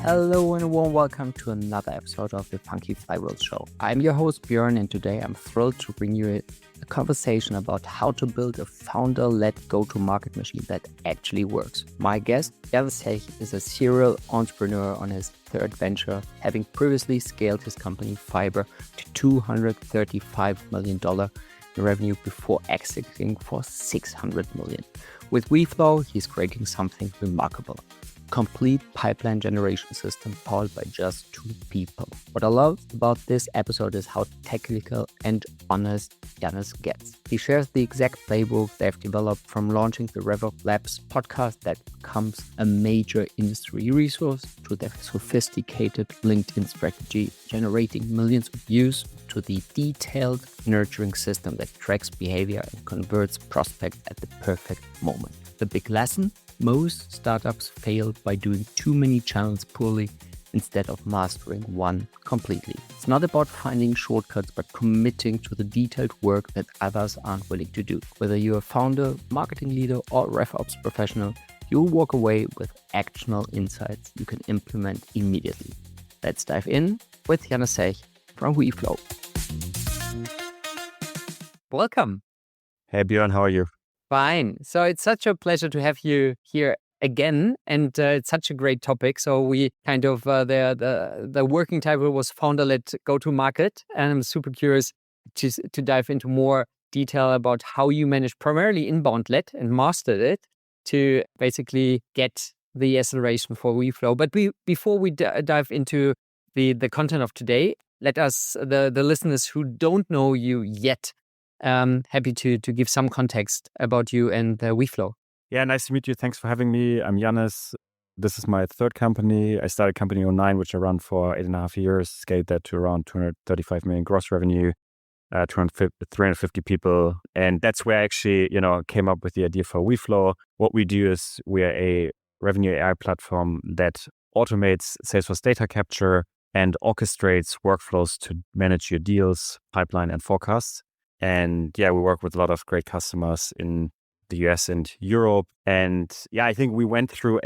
Hello and a warm welcome to another episode of the Funky Flywheels show. I'm your host Björn, and today I'm thrilled to bring you a conversation about how to build a founder-led go-to-market machine that actually works. My guest, Zech, is a serial entrepreneur on his third venture, having previously scaled his company Fiverr to $235 million in revenue before exiting for $600 million. With Weflow, he's creating something remarkable. Complete pipeline generation system powered by just 2 people. What I love about this episode is how technical and honest Janis gets. He shares the exact playbook they've developed from launching the RevOpsLab podcast that becomes a major industry resource to their sophisticated LinkedIn strategy, generating millions of views, to the detailed nurturing system that tracks behavior and converts prospects at the perfect moment. The big lesson? Most startups fail by doing too many channels poorly instead of mastering one completely. It's not about finding shortcuts, but committing to the detailed work that others aren't willing to do. Whether you're a founder, marketing leader, or RevOps professional, you'll walk away with actionable insights you can implement immediately. Let's dive in with Janis from Weflow. Welcome. Hey Björn, how are you? Fine. So it's such a pleasure to have you here again, and it's such a great topic. So we kind of the working title was founder-led go-to-market, and I'm super curious to dive into more detail about how you managed primarily inbound-led and mastered it to basically get the acceleration for Weflow. But before we dive into the content of today, let us the listeners who don't know you yet. Happy to give some context about you and Weflow. Yeah, nice to meet you. Thanks for having me. I'm Janis. This is my third company. I started company in 2009, which I ran for 8.5 years, scaled that to around 235 million gross revenue, 350 people. And that's where I actually, came up with the idea for Weflow. What we do is we are a revenue AI platform that automates Salesforce data capture and orchestrates workflows to manage your deals, pipeline, and forecasts. And yeah, we work with a lot of great customers in the US and Europe. And yeah, I think we went through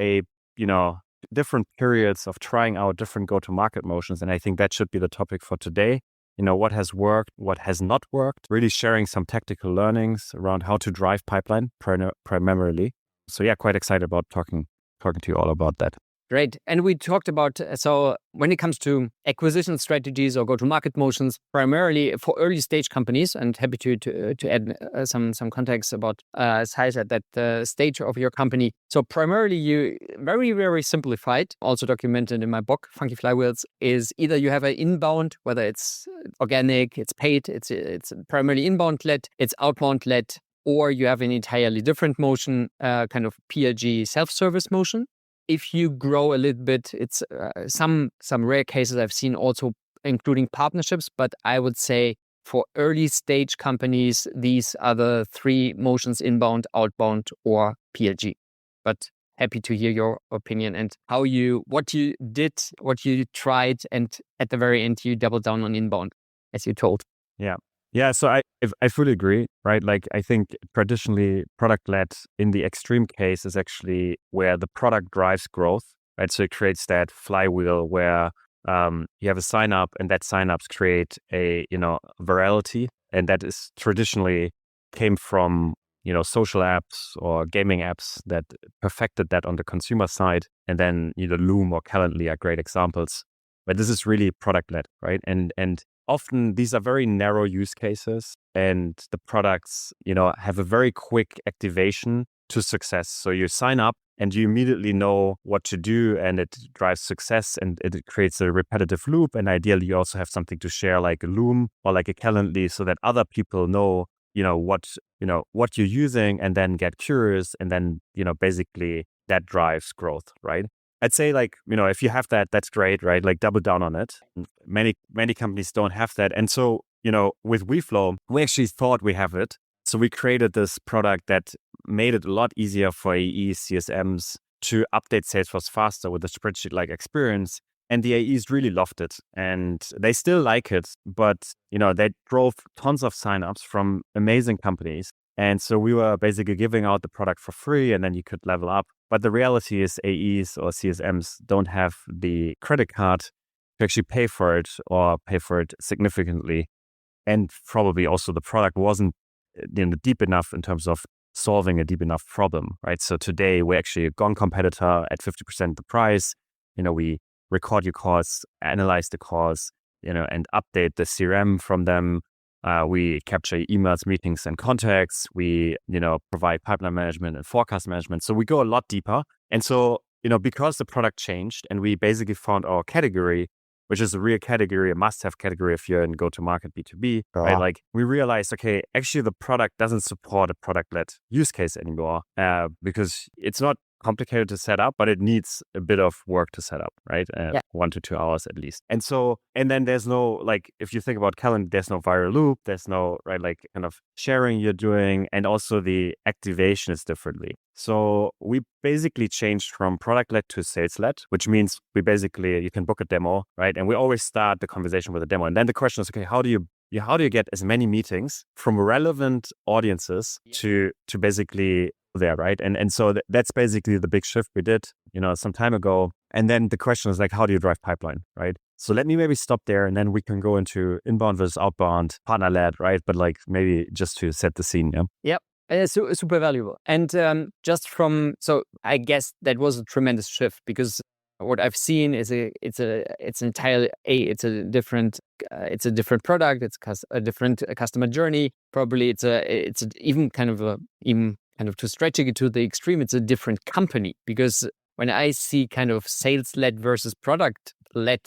different periods of trying out different go-to-market motions. And I think that should be the topic for today. What has worked, what has not worked, really sharing some tactical learnings around how to drive pipeline primarily. So yeah, quite excited about talking to you all about that. Great. And we talked about, so when it comes to acquisition strategies or go-to-market motions, primarily for early stage companies, and happy to add some context about size at that stage of your company. So primarily you, very, very simplified, also documented in my book, Funky Flywheels, is either you have an inbound, whether it's organic, it's paid, it's primarily inbound-led, it's outbound-led, or you have an entirely different motion, kind of PLG self-service motion. If you grow a little bit, it's some rare cases I've seen also including partnerships, but I would say for early stage companies, these are the 3 motions: inbound, outbound, or PLG. But happy to hear your opinion and what you did, what you tried, and at the very end, you doubled down on inbound, as you told. Yeah, so I fully agree, right? Like I think traditionally product-led in the extreme case is actually where the product drives growth, right? So it creates that flywheel where you have a sign up and that sign ups create a, virality. And that is traditionally came from, social apps or gaming apps that perfected that on the consumer side. And then, Loom or Calendly are great examples. But this is really product-led, right? And often these are very narrow use cases, and the products, have a very quick activation to success. So you sign up and you immediately know what to do, and it drives success, and it creates a repetitive loop. And ideally, you also have something to share like a Loom or like a Calendly so that other people know, what you're using, and then get curious, and then, basically that drives growth, right? I'd say if you have that, that's great, right? Like double down on it. Many companies don't have that. And so, with Weflow, we actually thought we have it. So we created this product that made it a lot easier for AEs, CSMs to update Salesforce faster with a spreadsheet-like experience. And the AEs really loved it, and they still like it. But, they drove tons of signups from amazing companies. And so we were basically giving out the product for free and then you could level up. But the reality is AEs or CSMs don't have the credit card to actually pay for it or pay for it significantly. And probably also the product wasn't deep enough in terms of solving a deep enough problem, right? So today we're actually a gone competitor at 50% the price. We record your calls, analyze the calls, and update the CRM from them. We capture emails, meetings, and contacts. We, provide pipeline management and forecast management. So we go a lot deeper. And so, because the product changed and we basically found our category, which is a real category, a must-have category if you're in go-to-market B2B, right? Like we realized, okay, actually the product doesn't support a product-led use case anymore because it's not complicated to set up, but it needs a bit of work to set up, right? 1 to 2 hours at least. And then there's no, like, if you think about calendar, there's no viral loop, there's no, right, like kind of sharing you're doing, and also the activation is differently. So we basically changed from product-led to sales-led, which means you can book a demo, right? And we always start the conversation with a demo. And then the question is, okay, how do you get as many meetings from relevant audiences to basically there, right? And so that's basically the big shift we did, some time ago. And then the question is like, how do you drive pipeline, right? So let me maybe stop there and then we can go into inbound versus outbound, partner-led, right? But like maybe just to set the scene, yeah? Yep. Super valuable. And so I guess that was a tremendous shift because what I've seen is it's a different product. It's a different customer journey. Probably it's even kind of to stretching it to the extreme. It's a different company because when I see kind of sales-led versus product-led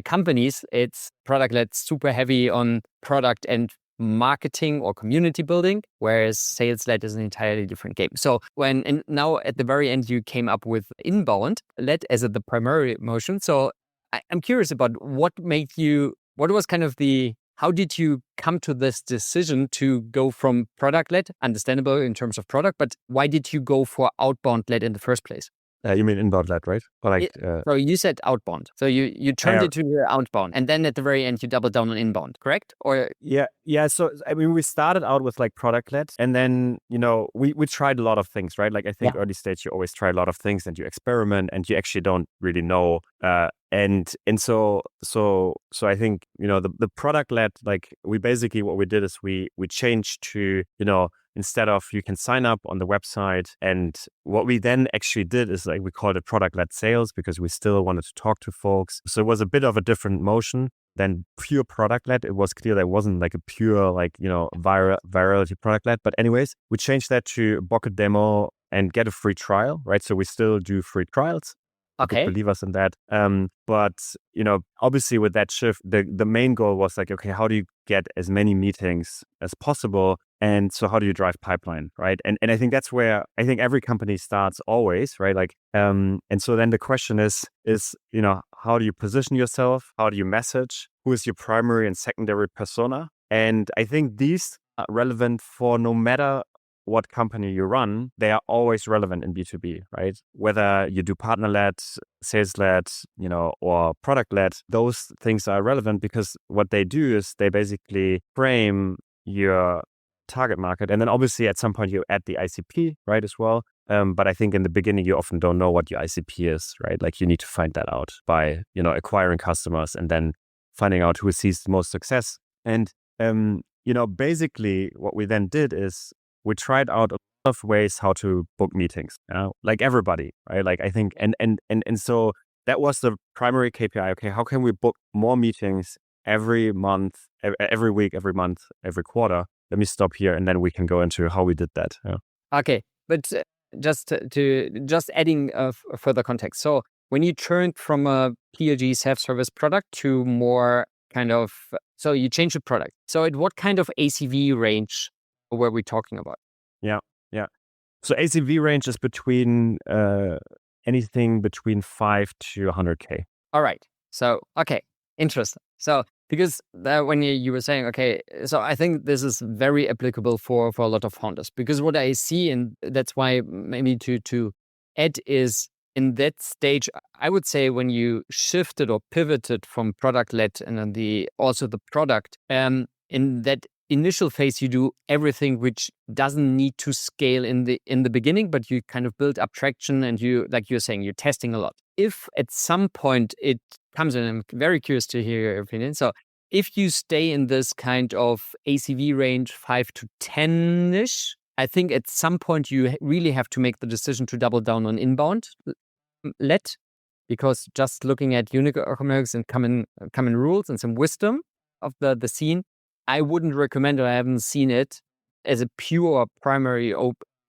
companies, it's product-led super heavy on product and marketing or community building, whereas sales-led is an entirely different game. So now at the very end, you came up with inbound-led as the primary motion. So I'm curious about how did you come to this decision to go from product-led, understandable in terms of product, but why did you go for outbound-led in the first place? You mean inbound-led, right? Or so you said outbound. So you turned it to outbound, and then at the very end you doubled down on inbound, correct? Or yeah. So I mean, we started out with like product-led, and then we tried a lot of things, right? Like I think early stage you always try a lot of things, and you experiment, and you actually don't really know. And so I think the product-led, like we basically what we did is we changed to instead of you can sign up on the website. And what we then actually did is like we called it product-led sales because we still wanted to talk to folks. So it was a bit of a different motion than pure product-led. It was clear that it wasn't like a pure virality product-led. But anyways, we changed that to book a demo and get a free trial, right? So we still do free trials. Okay. Believe us in that. But obviously with that shift, the main goal was like, okay, how do you get as many meetings as possible? And so how do you drive pipeline, right? And I think that's where I think every company starts always, right? Like, and so then the question is, how do you position yourself? How do you message? Who is your primary and secondary persona? And I think these are relevant for no matter what company you run, they are always relevant in B2B, right? Whether you do partner-led, sales-led, or product-led, those things are relevant because what they do is they basically frame your target market. And then obviously at some point you add the ICP, right, as well. But I think in the beginning, you often don't know what your ICP is, right? Like you need to find that out by, acquiring customers and then finding out who sees the most success. And, basically what we then did is we tried out a lot of ways how to book meetings, like everybody, right? Like I think, and so that was the primary KPI. Okay, how can we book more meetings every month, every week, every month, every quarter? Let me stop here, and then we can go into how we did that. Yeah. Okay, but just adding further context. So when you turned from a PLG self-service product to more so you changed the product. So at what kind of ACV range were we talking about? Yeah. So ACV range is between anything between 5 to 100K. All right. So, okay. Interesting. So, because when you were saying, okay, so I think this is very applicable for a lot of founders because what I see, and that's why maybe to add is in that stage, I would say when you shifted or pivoted from product-led and then also the product, in that initial phase, you do everything which doesn't need to scale in the beginning, but you kind of build up traction, and you, like you're saying, you're testing a lot. If at some point it comes in, I'm very curious to hear your opinion. So if you stay in this kind of ACV range 5 to 10-ish, I think at some point you really have to make the decision to double down on inbound let, because just looking at unit economics and common rules and some wisdom of the scene, I wouldn't recommend, or I haven't seen it as a pure primary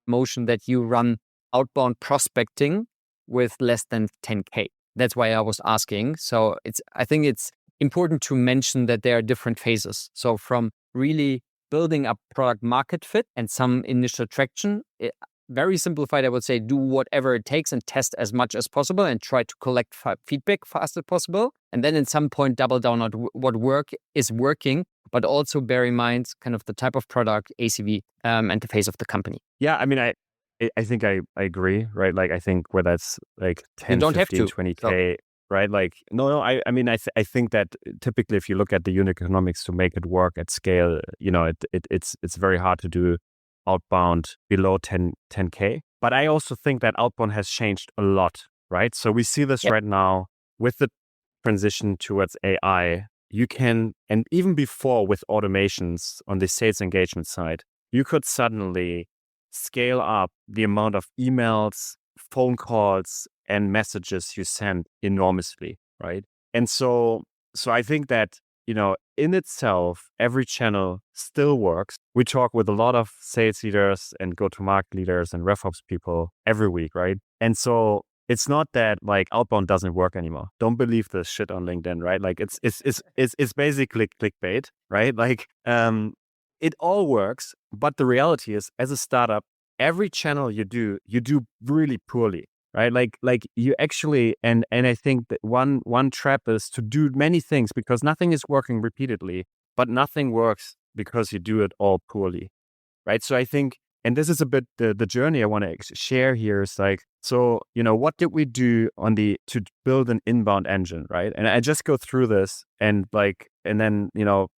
motion that you run outbound prospecting with less than 10K. That's why I was asking. So I think it's important to mention that there are different phases. So from really building up product market fit and some initial traction, very simplified, I would say, do whatever it takes and test as much as possible and try to collect feedback fast as possible. And then at some point, double down on what is working, but also bear in mind kind of the type of product, ACV, and the phase of the company. Yeah, I mean, I think I agree, right? Like, I think where that's like 10, you don't 15, have to, 20K, right? Like, no, I mean, I think that typically if you look at the unit economics to make it work at scale, it's very hard to do outbound below 10K. But I also think that outbound has changed a lot, right? So we see this right now with the transition towards AI. You can, and even before with automations on the sales engagement side, you could suddenly scale up the amount of emails, phone calls, and messages you send enormously, right? And so I think that, in itself, every channel still works. We talk with a lot of sales leaders and go-to-market leaders and RevOps people every week, right? And so it's not that like outbound doesn't work anymore. Don't believe this shit on LinkedIn, right? Like it's basically clickbait, right? Like it all works, but the reality is, as a startup, every channel you do really poorly. Right, like you actually, and I think that one trap is to do many things because nothing is working repeatedly, but nothing works because you do it all poorly, right? So I think, and this is a bit the journey I want to share here is like, so what did we do to build an inbound engine, right? And I just go through this and then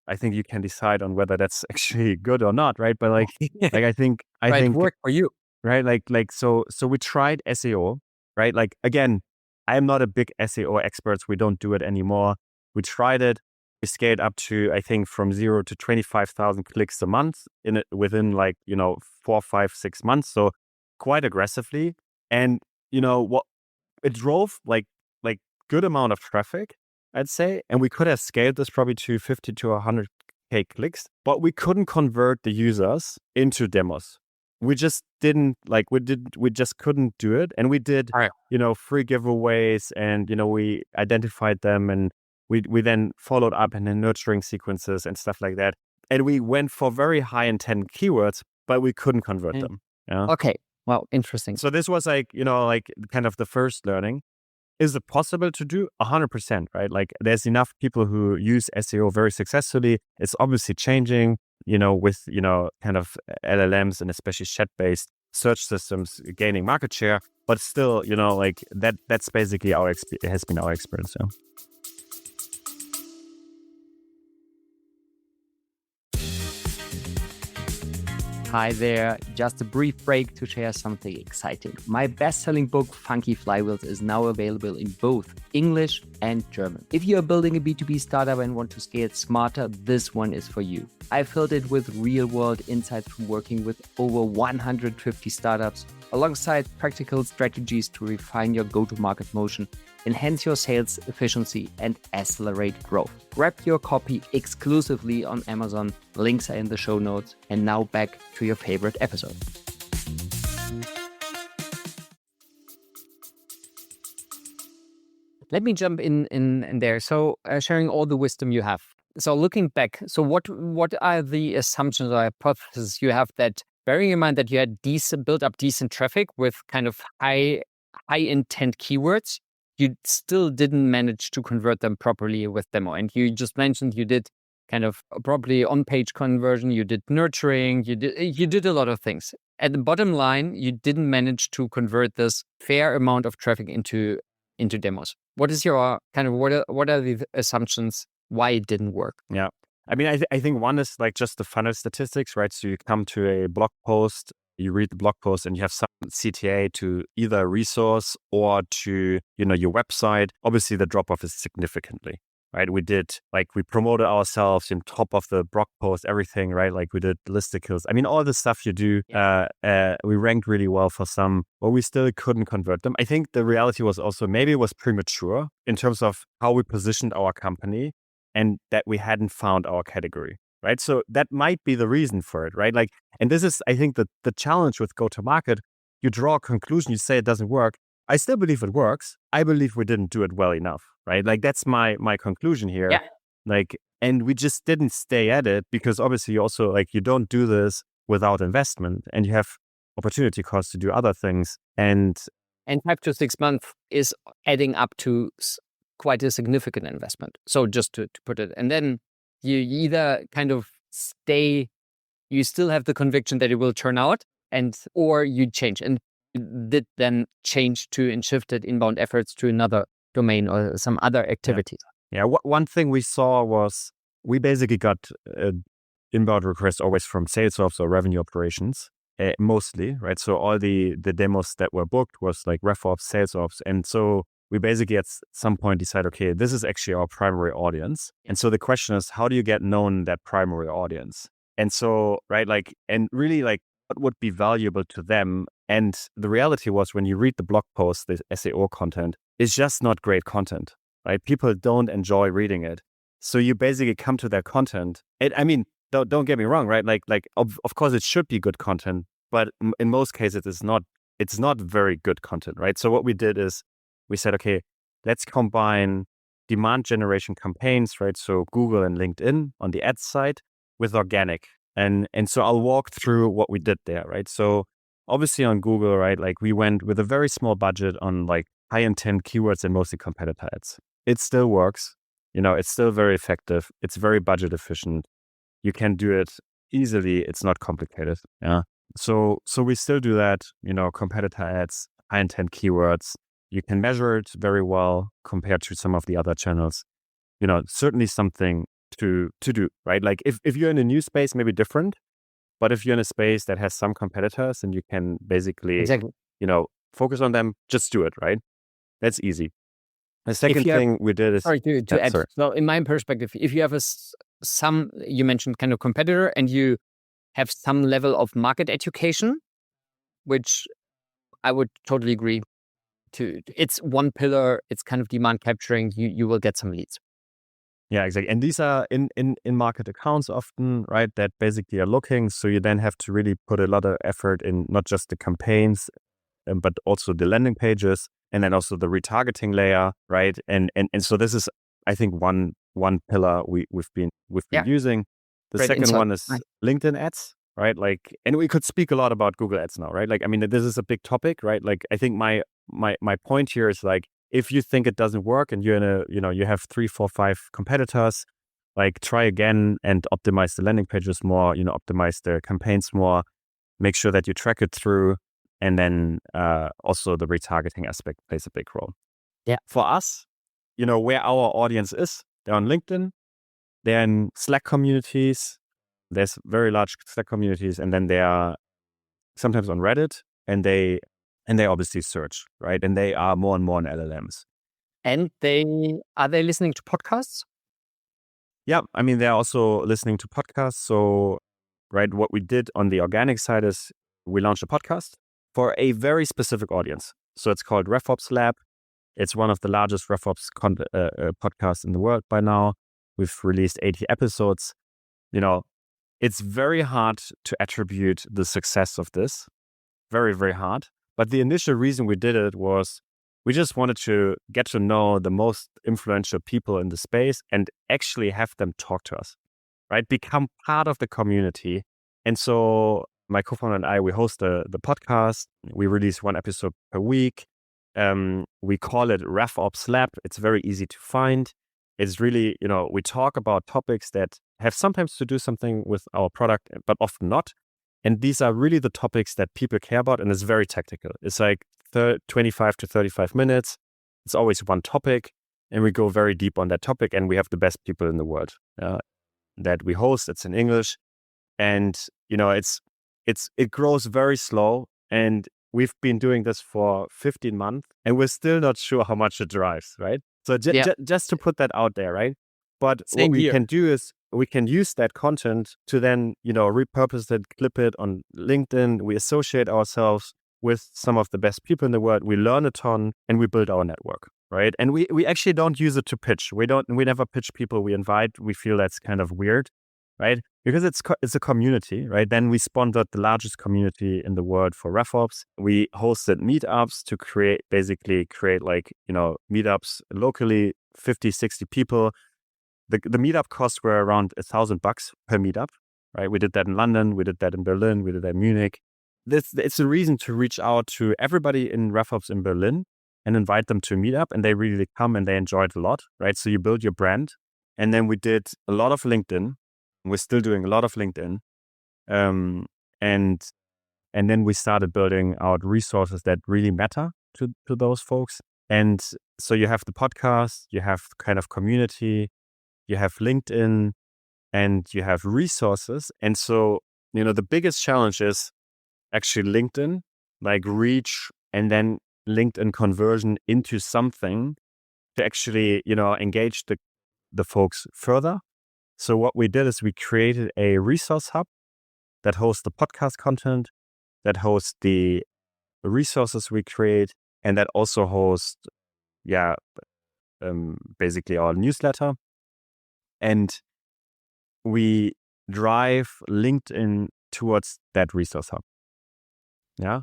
I think you can decide on whether that's actually good or not, right? But like I think it worked for you. Right, like so we tried SEO, right? Like again, I am not a big SEO expert. We don't do it anymore. We tried it. We scaled up to, I think, from 0 to 25,000 clicks a month within 4, 5, 6 months. So quite aggressively, and what it drove like good amount of traffic, I'd say, and we could have scaled this probably to 50 to 100K clicks, but we couldn't convert the users into demos. We just didn't we just couldn't do it. And we did, free giveaways, and, we identified them, and we then followed up in the nurturing sequences and stuff like that. And we went for very high intent keywords, but we couldn't convert them. Yeah. Okay. Wow. Interesting. So this was kind of the first learning. Is it possible to do? 100%, right? Like there's enough people who use SEO very successfully. It's obviously changing, with, kind of LLMs and especially chat-based search systems gaining market share. But still, that's basically it has been our experience. Yeah. Hi there, just a brief break to share something exciting. My best-selling book, Funky Flywheels, is now available in both English and German. If you are building a B2B startup and want to scale smarter, this one is for you. I filled it with real-world insights from working with over 150 startups, alongside practical strategies to refine your go-to-market motion, enhance your sales efficiency, and accelerate growth. Grab your copy exclusively on Amazon. Links are in the show notes. And now back to your favorite episode. Let me jump in there. So sharing all the wisdom you have. So looking back, so what are the assumptions or hypotheses you have that, bearing in mind that you had built up decent traffic with kind of high intent keywords, you still didn't manage to convert them properly with demo? And you just mentioned you did kind of probably on-page conversion, you did nurturing, you did a lot of things. At the bottom line, you didn't manage to convert this fair amount of traffic into demos. What is your kind of what are the assumptions why it didn't work? Yeah. I mean, I think one is like just the funnel statistics, right? So you come to a blog post, you read the blog post, and you have some CTA to either a resource or to, your website. Obviously, the drop off is significantly, right? We promoted ourselves in top of the blog post, everything, right? Like we did listicles. I mean, all the stuff you do, we ranked really well for some, but we still couldn't convert them. I think the reality was also maybe it was premature in terms of how we positioned our company and that we hadn't found our category, right? So that might be the reason for it, right? Like, and this is, I think, the challenge with go-to-market. You draw a conclusion, you say it doesn't work. I still believe it works. I believe we didn't do it well enough, right? Like that's my conclusion here. Yeah. Like, and we just didn't stay at it because obviously you also like you don't do this without investment, and you have opportunity costs to do other things. And 5 to 6 months is adding up to quite a significant investment. So just to put it, and then you either kind of stay, you still have the conviction that it will turn out, or you change, and did then change to and shifted inbound efforts to another domain or some other activities. Yeah. One thing we saw was we basically got inbound requests always from sales ops or revenue operations, mostly, right? So all the demos that were booked was like RevOps, sales ops, and so we basically at some point decide, okay, this is actually our primary audience. And so the question is, how do you get known that primary audience? And so, right, like, and really like what would be valuable to them? And the reality was when you read the blog post, the SEO content is just not great content, right? People don't enjoy reading it. So you basically come to their content. I mean, don't get me wrong, right? Like of course it should be good content, but in most cases it's not very good content, right? So what we did is we said, okay, let's combine demand generation campaigns, right? So Google and LinkedIn on the ads side with organic. And so I'll walk through what we did there, right? So obviously on Google, right? Like we went with a very small budget on like high intent keywords and mostly competitor ads. It still works. It's still very effective. It's very budget efficient. You can do it easily. It's not complicated. Yeah. So we still do that, competitor ads, high intent keywords. You can measure it very well compared to some of the other channels. Certainly something to do, right? Like if you're in a new space, maybe different, but if you're in a space that has some competitors and you can basically, focus on them, just do it, right? That's easy. The second thing we did is... Sorry to add. Sorry. So in my perspective, if you have some, you mentioned kind of competitor and you have some level of market education, which I would totally agree to. It's one pillar, it's kind of demand capturing, you will get some leads. Yeah, exactly. And these are in market accounts often, right, that basically are looking. So you then have to really put a lot of effort in not just the campaigns, but also the landing pages and then also the retargeting layer, right? And so this is, I think, one pillar we've been using. The Great second insight. one is LinkedIn ads, right? Like, and we could speak a lot about Google ads now, right? Like, I mean, this is a big topic, right? Like, I think my point here is like, if you think it doesn't work and you're in you have 3, 4, 5 competitors, like try again and optimize the landing pages more, optimize the campaigns more, make sure that you track it through. And then also the retargeting aspect plays a big role. Yeah. For us, where our audience is, they're on LinkedIn, they're in Slack communities, there's very large Slack communities, and then they are sometimes on Reddit, and they obviously search, right? And they are more and more on LLMs. And are they listening to podcasts? Yeah, I mean, they're also listening to podcasts. So, right, what we did on the organic side is we launched a podcast for a very specific audience. So it's called RevOpsLab. It's one of the largest RevOps podcasts in the world by now. We've released 80 episodes. It's very hard to attribute the success of this. Very, very hard. But the initial reason we did it was we just wanted to get to know the most influential people in the space and actually have them talk to us, right? Become part of the community. And so my co-founder and I, we host the podcast. We release 1 episode per week. We call it RevOpsLab. It's very easy to find. It's really, we talk about topics that have sometimes to do something with our product, but often not. And these are really the topics that people care about. And it's very tactical. It's like 25 to 35 minutes. It's always one topic. And we go very deep on that topic. And we have the best people in the world. that we host. It's in English, and it grows very slow. And we've been doing this for 15 months, and we're still not sure how much it drives, right? So just to put that out there, right? But what we can do is we can use that content to then, repurpose it, clip it on LinkedIn. We associate ourselves with some of the best people in the world. We learn a ton and we build our network, right? And we actually don't use it to pitch. We never pitch people we invite. We feel that's kind of weird, right? Because it's a community, right? Then we sponsored the largest community in the world for RevOps. We hosted meetups to create like, meetups locally, 50, 60 people. The meetup costs were around $1,000 per meetup, right? We did that in London, we did that in Berlin, we did that in Munich. It's a reason to reach out to everybody in RevOps in Berlin and invite them to a meetup, and they really come and they enjoy it a lot, right? So you build your brand. And then we did a lot of LinkedIn. We're still doing a lot of LinkedIn. And then we started building out resources that really matter to those folks. And so you have the podcast, you have kind of community, you have LinkedIn, and you have resources. And so, the biggest challenge is actually LinkedIn, like reach, and then LinkedIn conversion into something to actually, engage the folks further. So what we did is we created a resource hub that hosts the podcast content, that hosts the resources we create, and that also hosts, basically our newsletter. And we drive LinkedIn towards that resource hub. Yeah.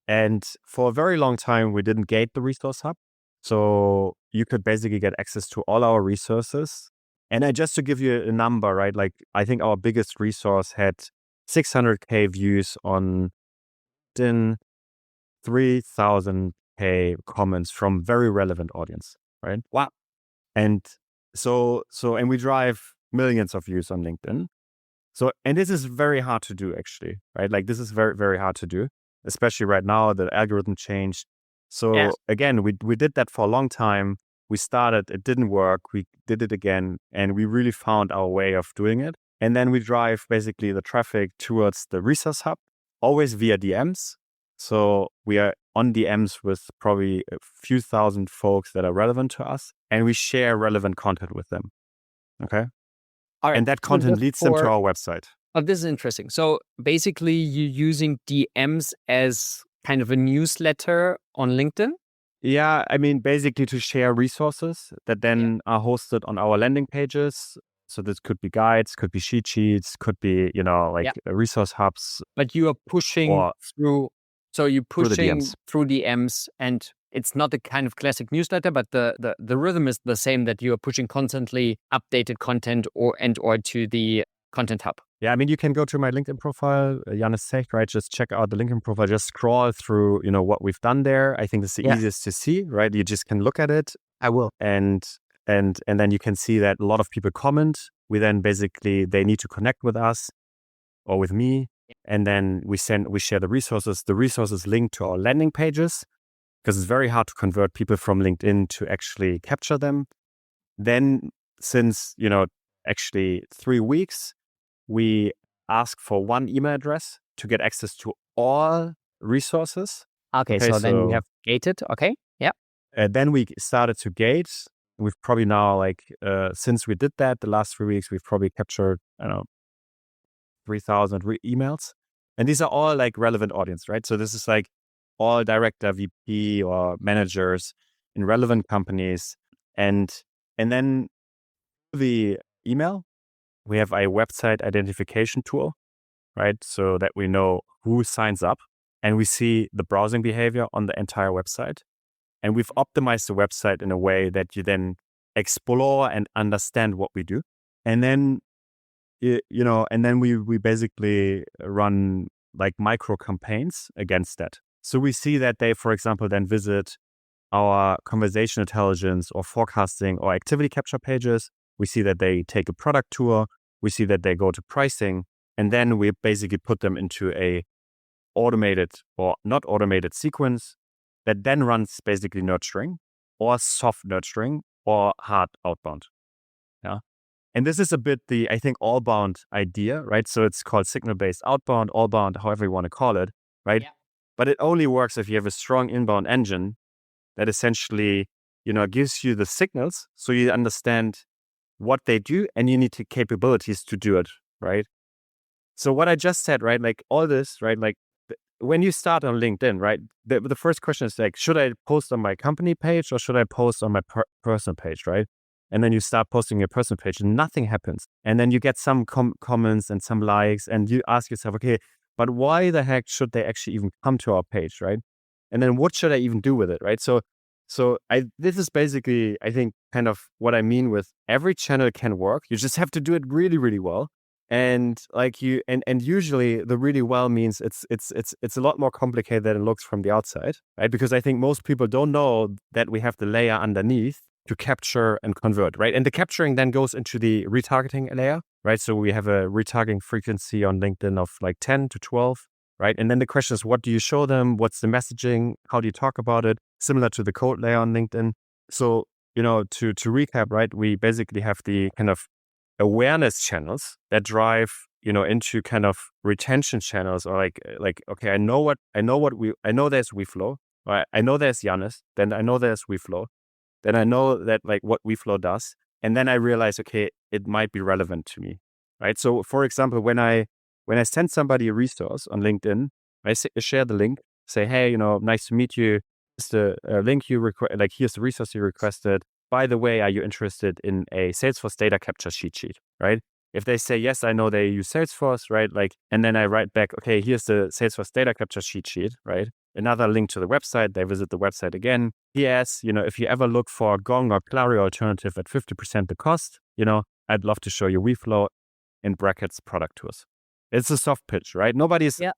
And for a very long time, we didn't gate the resource hub. So you could basically get access to all our resources. And just to give you a number, right? Like, I think our biggest resource had 600K views on LinkedIn, 3,000K comments from very relevant audience, right? Wow. And and we drive millions of views on LinkedIn. So, and this is very hard to do, actually, right? Like, this is very, very hard to do, especially right now, the algorithm changed. So again, we did that for a long time. We started, it didn't work. We did it again, and we really found our way of doing it. And then we drive basically the traffic towards the resource hub, always via DMs. So we are on DMs with probably a few thousand folks that are relevant to us, and we share relevant content with them. Okay. All right. And that content leads them to our website. Oh, this is interesting. So basically, you're using DMs as kind of a newsletter on LinkedIn? Yeah, I mean, basically to share resources that then are hosted on our landing pages. So this could be guides, could be cheat sheets, could be, resource hubs. But you are pushing through through DMs, and it's not the kind of classic newsletter, but the rhythm is the same, that you are pushing constantly updated content or to the content hub. Yeah, I mean, you can go to my LinkedIn profile, Janis Zech, right? Just check out the LinkedIn profile, just scroll through, what we've done there. I think it's the easiest to see, right? You just can look at it. I will. And then you can see that a lot of people comment. We then basically, they need to connect with us or with me. And then we share the resources. The resources link to our landing pages, because it's very hard to convert people from LinkedIn to actually capture them. Then since, actually 3 weeks, we ask for one email address to get access to all resources. Okay, so then we have gated. Okay, yeah. Then we started to gate. We've probably now, since we did that, the last 3 weeks, we've probably captured, 3,000 emails. And these are all relevant audience, right? So this is all director, VP, or managers in relevant companies. And then the email, we have a website identification tool, right? So that we know who signs up, and we see the browsing behavior on the entire website. And we've optimized the website in a way that you then explore and understand what we do. And then, and then we basically run micro campaigns against that. So we see that they, for example, then visit our conversation intelligence or forecasting or activity capture pages. We see that they take a product tour. We see that they go to pricing, and then we basically put them into a automated or not automated sequence that then runs basically nurturing or soft nurturing or hard outbound. Yeah. And this is a bit I think, all-bound idea, right? So it's called signal-based outbound, all-bound, however you want to call it, right? Yeah. But it only works if you have a strong inbound engine that essentially, gives you the signals so you understand what they do and you need the capabilities to do it, right? So what I just said, right? Like all this, right? Like when you start on LinkedIn, right? The first question is like, should I post on my company page or should I post on my personal page, right? And then you start posting your personal page and nothing happens. And then you get some comments and some likes and you ask yourself, okay, but why the heck should they actually even come to our page, right? And then what should I even do with it, right? So this is basically, I think, kind of what I mean with every channel can work. You just have to do it really, really well. And like and usually the really well means it's a lot more complicated than it looks from the outside, right? Because I think most people don't know that we have the layer underneath to capture and convert, right? And the capturing then goes into the retargeting layer, right? So we have a retargeting frequency on LinkedIn of like 10 to 12, right? And then the question is, what do you show them? What's the messaging? How do you talk about it? Similar to the code layer on LinkedIn. So, to recap, right? We basically have the kind of awareness channels that drive, into kind of retention channels, or like, okay, I know there's Weflow, right? I know there's Janis, then I know there's Weflow, then I know that like what Weflow does. And then I realize, okay, it might be relevant to me, right? So for example, when I send somebody a resource on LinkedIn, I share the link, say, hey, nice to meet you. It's the link you request, like here's the resource you requested. By the way, are you interested in a Salesforce data capture cheat sheet, right? If they say, yes, I know they use Salesforce, right? Like, and then I write back, okay, here's the Salesforce data capture cheat sheet, right? Another link to the website. They visit the website again. Yes, if you ever look for a Gong or Clario alternative at 50% the cost, I'd love to show you Weflow, in brackets, product tours. It's a soft pitch, right? Nobody's but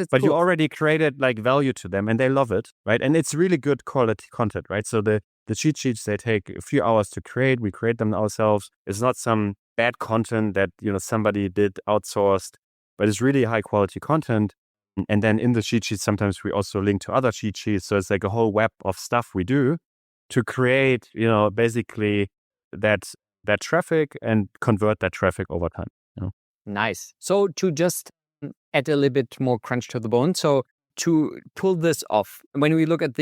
it's but you cool. already created like value to them and they love it, right? And it's really good quality content, right? So the cheat sheets, they take a few hours to create. We create them ourselves. It's not some bad content that, somebody did outsourced, but it's really high quality content. And then in the cheat sheets, sometimes we also link to other cheat sheets. So it's like a whole web of stuff we do to create, basically that traffic and convert that traffic over time. Nice. So to just add a little bit more crunch to the bone. So to pull this off, when we look at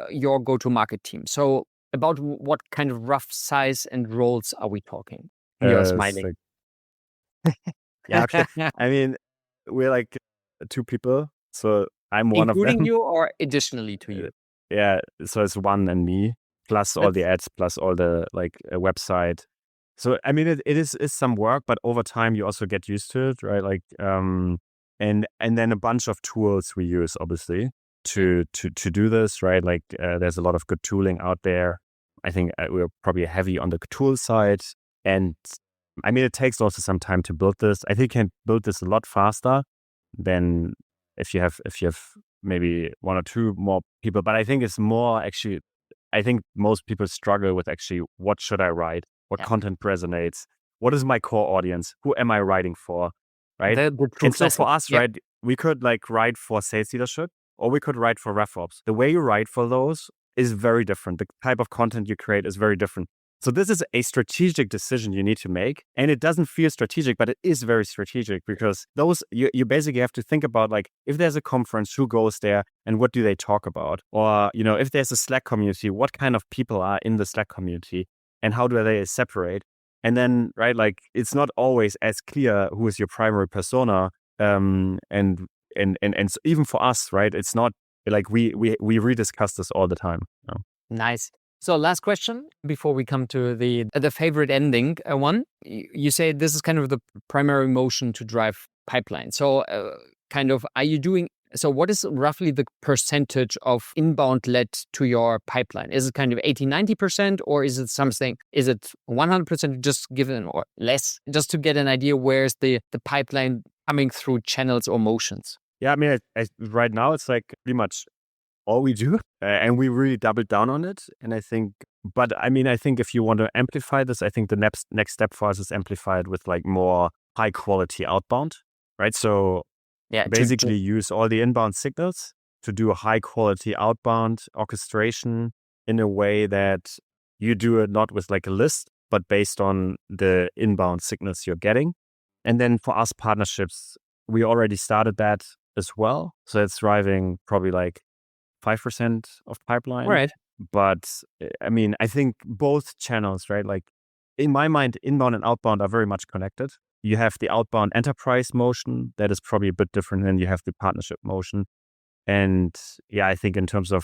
your go-to-market team, so about what kind of rough size and roles are we talking? You're smiling. Yeah, okay. I mean, we're like 2 people, so I'm one of them. Including you or additionally to you? Yeah, so it's one and me, plus all the ads, plus all the like website. So I mean, it is some work, but over time you also get used to it, right? Like, and then a bunch of tools we use, obviously, to do this, right? Like, there's a lot of good tooling out there. I think we're probably heavy on the tool side, and I mean, it takes also some time to build this. I think you can build this a lot faster than if you have maybe 1 or 2 more people. But I think it's more actually. I think most people struggle with actually, what should I write? What content resonates? What is my core audience? Who am I writing for? Right? And so for us, right, we could like write for sales leadership, or we could write for RevOps. The way you write for those is very different. The type of content you create is very different. So this is a strategic decision you need to make. And it doesn't feel strategic, but it is very strategic, because those, you basically have to think about, like, if there's a conference, who goes there and what do they talk about? Or, if there's a Slack community, what kind of people are in the Slack community and how do they separate? And then, right, like, it's not always as clear who is your primary persona. And so even for us, right, it's not like we rediscuss this all the time. Nice. So last question before we come to the favorite ending one. You say this is kind of the primary motion to drive pipeline. So kind of, are you doing, so what is roughly the percentage of inbound led to your pipeline? Is it kind of 80, 90%, or is it 100%, just given, or less, just to get an idea where's the pipeline coming through channels or motions? Yeah, I mean, right now it's like pretty much all we do, and we really doubled down on it. And I think if you want to amplify this, I think the next step for us is amplify it with like more high quality outbound, right? So basically use all the inbound signals to do a high quality outbound orchestration in a way that you do it not with like a list, but based on the inbound signals you're getting. And then for us, partnerships, we already started that as well. So it's driving probably like 5% of pipeline. Right. But I mean, I think both channels, right? Like in my mind, inbound and outbound are very much connected. You have the outbound enterprise motion that is probably a bit different than you have the partnership motion. And yeah, I think in terms of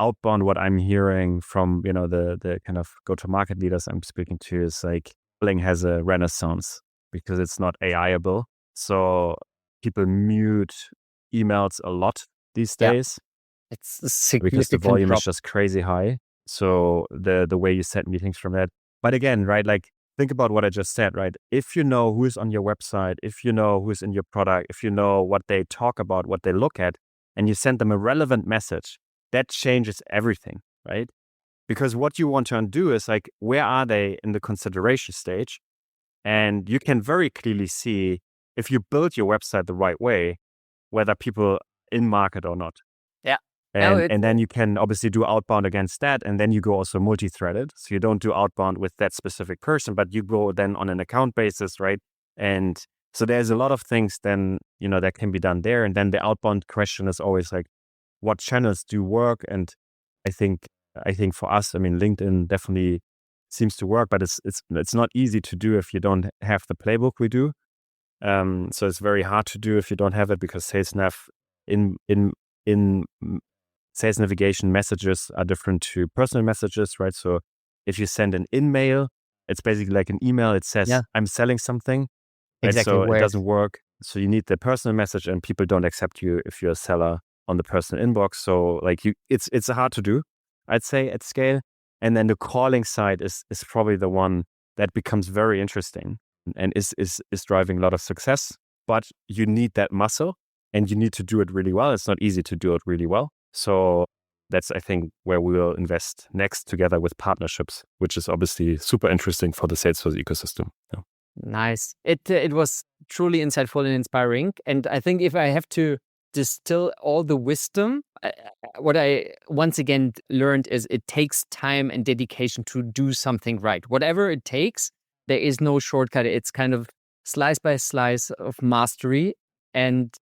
outbound, what I'm hearing from, the kind of go-to-market leaders I'm speaking to is like, billing has a renaissance because it's not AI-able. So people mute emails a lot these days. It's a significant Because the volume drop. is just crazy high. So the way you set meetings from that. But again, right, like think about what I just said, right? If you know who is on your website, if you know who's in your product, if you know what they talk about, what they look at, and you send them a relevant message, that changes everything, right? Because what you want to undo is like, where are they in the consideration stage? And you can very clearly see if you build your website the right way, whether people in market or not. Yeah. And then you can obviously do outbound against that. And then you go also multi-threaded. So you don't do outbound with that specific person, but you go then on an account basis, right? And so there's a lot of things then, that can be done there. And then the outbound question is always like, what channels do work? And I think for us, I mean, LinkedIn definitely seems to work, but it's not easy to do if you don't have the playbook we do. So it's very hard to do if you don't have it, because sales nav in sales navigation messages are different to personal messages, right? So if you send an in-mail, it's basically like an email. It says, I'm selling something. Right? Exactly. So it doesn't work. So you need the personal message, and people don't accept you if you're a seller on the personal inbox. So like it's hard to do, I'd say, at scale. And then the calling side is probably the one that becomes very interesting and is driving a lot of success. But you need that muscle, and you need to do it really well. It's not easy to do it really well. So that's, I think, where we will invest next, together with partnerships, which is obviously super interesting for the Salesforce ecosystem. Yeah. Nice. It was truly insightful and inspiring. And I think if I have to distill all the wisdom, what I once again learned is it takes time and dedication to do something right. Whatever it takes, there is no shortcut. It's kind of slice by slice of mastery. And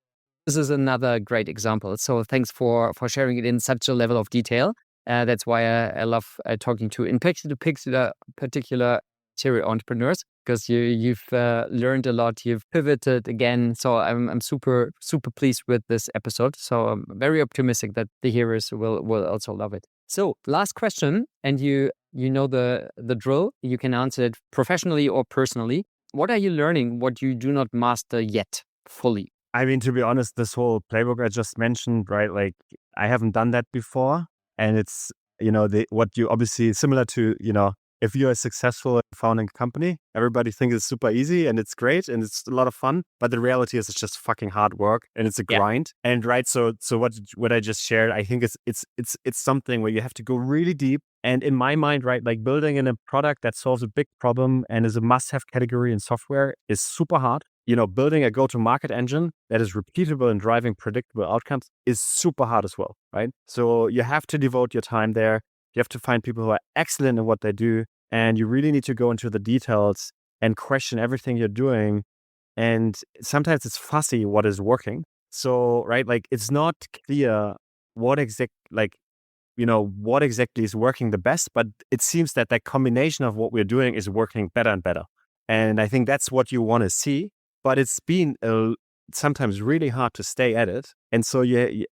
this is another great example. So thanks for sharing it in such a level of detail. That's why I love talking to, in particular serial entrepreneurs, because you've learned a lot. You've pivoted again. So I'm super, super pleased with this episode. So I'm very optimistic that the hearers will also love it. So last question, and you know the drill. You can answer it professionally or personally. What are you learning? What you do not master yet fully? I mean, to be honest, this whole playbook I just mentioned, right? Like, I haven't done that before. And it's, what you obviously, similar to, if you're successful in founding a company, everybody thinks it's super easy and it's great and it's a lot of fun. But the reality is it's just fucking hard work and it's a grind. And right, so what I just shared, I think it's something where you have to go really deep. And in my mind, right, like building in a product that solves a big problem and is a must-have category in software is super hard. Building a go-to-market engine that is repeatable and driving predictable outcomes is super hard as well, right? So you have to devote your time there. You have to find people who are excellent in what they do. And you really need to go into the details and question everything you're doing. And sometimes it's fussy what is working. So, right, like it's not clear what exactly is working the best, but it seems that combination of what we're doing is working better and better. And I think that's what you want to see. But it's been sometimes really hard to stay at it. And so, I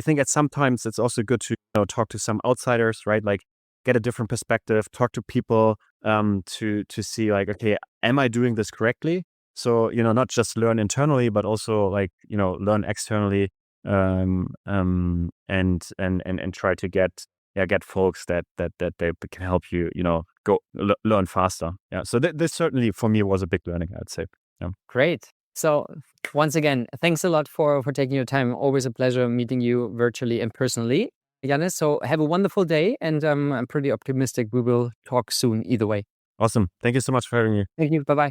think at sometimes it's also good to talk to some outsiders, right? Like get a different perspective, talk to people to see like, okay, am I doing this correctly? So, not just learn internally, but also like, learn externally and try to get folks that they can help you, go learn faster. Yeah. So this certainly for me was a big learning, I'd say. Yeah. Great. So once again, thanks a lot for taking your time. Always a pleasure meeting you virtually and personally, Janis. So have a wonderful day, and I'm pretty optimistic we will talk soon either way. Awesome. Thank you so much for having me. Thank you. Bye-bye.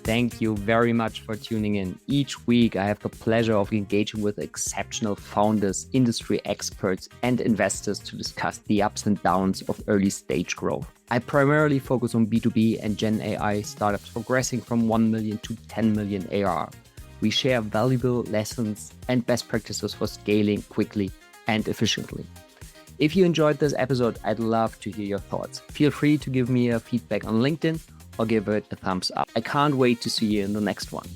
Thank you very much for tuning in. Each week, I have the pleasure of engaging with exceptional founders, industry experts, and investors to discuss the ups and downs of early stage growth. I primarily focus on B2B and Gen AI startups progressing from 1 million to 10 million ARR. We share valuable lessons and best practices for scaling quickly and efficiently. If you enjoyed this episode, I'd love to hear your thoughts. Feel free to give me a feedback on LinkedIn or give it a thumbs up. I can't wait to see you in the next one.